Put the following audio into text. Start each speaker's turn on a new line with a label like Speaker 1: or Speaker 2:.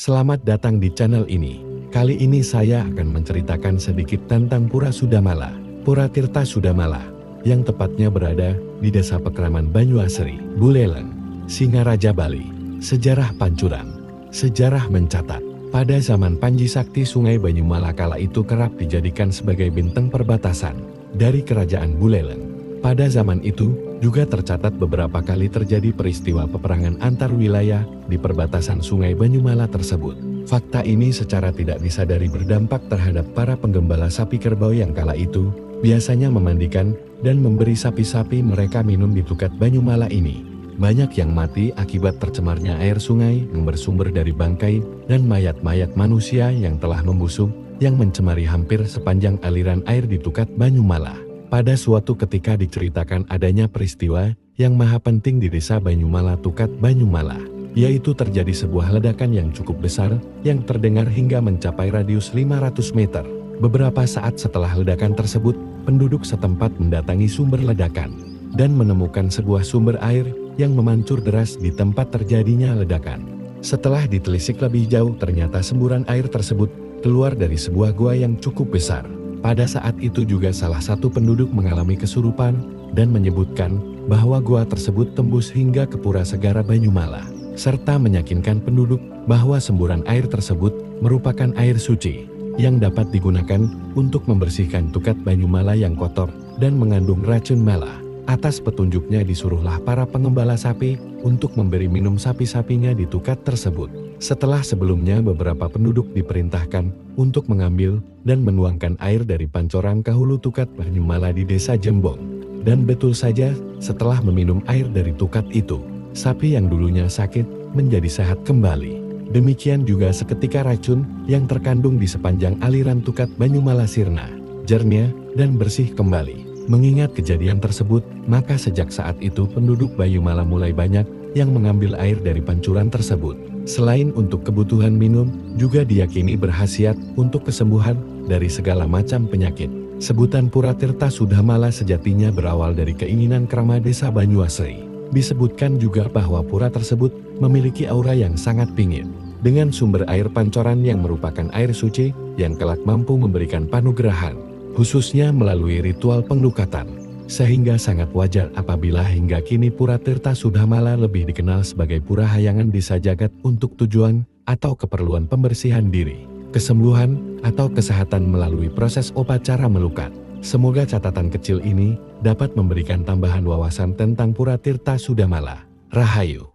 Speaker 1: Selamat datang di channel ini. Kali ini saya akan menceritakan sedikit tentang Pura Sudamala, Pura Tirta Sudamala, yang tepatnya berada di Desa Pekraman Banyuasri, Buleleng, Singaraja, Bali. Sejarah Pancuran. Sejarah mencatat, pada zaman Panji Sakti Sungai Banyumala kala itu kerap dijadikan sebagai benteng perbatasan dari Kerajaan Buleleng. Pada zaman itu, juga tercatat beberapa kali terjadi peristiwa peperangan antar wilayah di perbatasan Sungai Banyumala tersebut. Fakta ini secara tidak disadari berdampak terhadap para penggembala sapi kerbau yang kala itu biasanya memandikan dan memberi sapi-sapi mereka minum di Tukat Banyumala ini. Banyak yang mati akibat tercemarnya air sungai yang bersumber dari bangkai dan mayat-mayat manusia yang telah membusuk yang mencemari hampir sepanjang aliran air di Tukat Banyumala. Pada suatu ketika diceritakan adanya peristiwa yang maha penting di desa Banyumala Tukat Banyumala, yaitu terjadi sebuah ledakan yang cukup besar yang terdengar hingga mencapai radius 500 meter. Beberapa saat setelah ledakan tersebut, penduduk setempat mendatangi sumber ledakan dan menemukan sebuah sumber air yang memancur deras di tempat terjadinya ledakan. Setelah ditelisik lebih jauh, ternyata semburan air tersebut keluar dari sebuah gua yang cukup besar. Pada saat itu juga salah satu penduduk mengalami kesurupan dan menyebutkan bahwa gua tersebut tembus hingga ke Pura Segara Banyumala, serta meyakinkan penduduk bahwa semburan air tersebut merupakan air suci yang dapat digunakan untuk membersihkan Tukat Banyumala yang kotor dan mengandung racun mala. Atas petunjuknya disuruhlah para pengembala sapi untuk memberi minum sapi-sapinya di Tukat tersebut. Setelah sebelumnya beberapa penduduk diperintahkan untuk mengambil dan menuangkan air dari pancoran ke hulu Tukat Banyumala di desa Jembong. Dan betul saja, setelah meminum air dari Tukat itu, sapi yang dulunya sakit menjadi sehat kembali. Demikian juga seketika racun yang terkandung di sepanjang aliran Tukat Banyumala sirna, jernih dan bersih kembali. Mengingat kejadian tersebut, maka sejak saat itu penduduk Banyumala mulai banyak yang mengambil air dari pancuran tersebut. Selain untuk kebutuhan minum, juga diyakini berkhasiat untuk kesembuhan dari segala macam penyakit. Sebutan Pura Tirta Sudamala sejatinya berawal dari keinginan krama desa Banyuasri. Disebutkan juga bahwa pura tersebut memiliki aura yang sangat dingin, dengan sumber air pancoran yang merupakan air suci yang kelak mampu memberikan panugrahan, khususnya melalui ritual penglukatan. Sehingga sangat wajar apabila hingga kini Pura Tirta Sudamala lebih dikenal sebagai pura hayangan desa jagat untuk tujuan atau keperluan pembersihan diri, kesembuhan, atau kesehatan melalui proses upacara melukat. Semoga catatan kecil ini dapat memberikan tambahan wawasan tentang Pura Tirta Sudamala. Rahayu.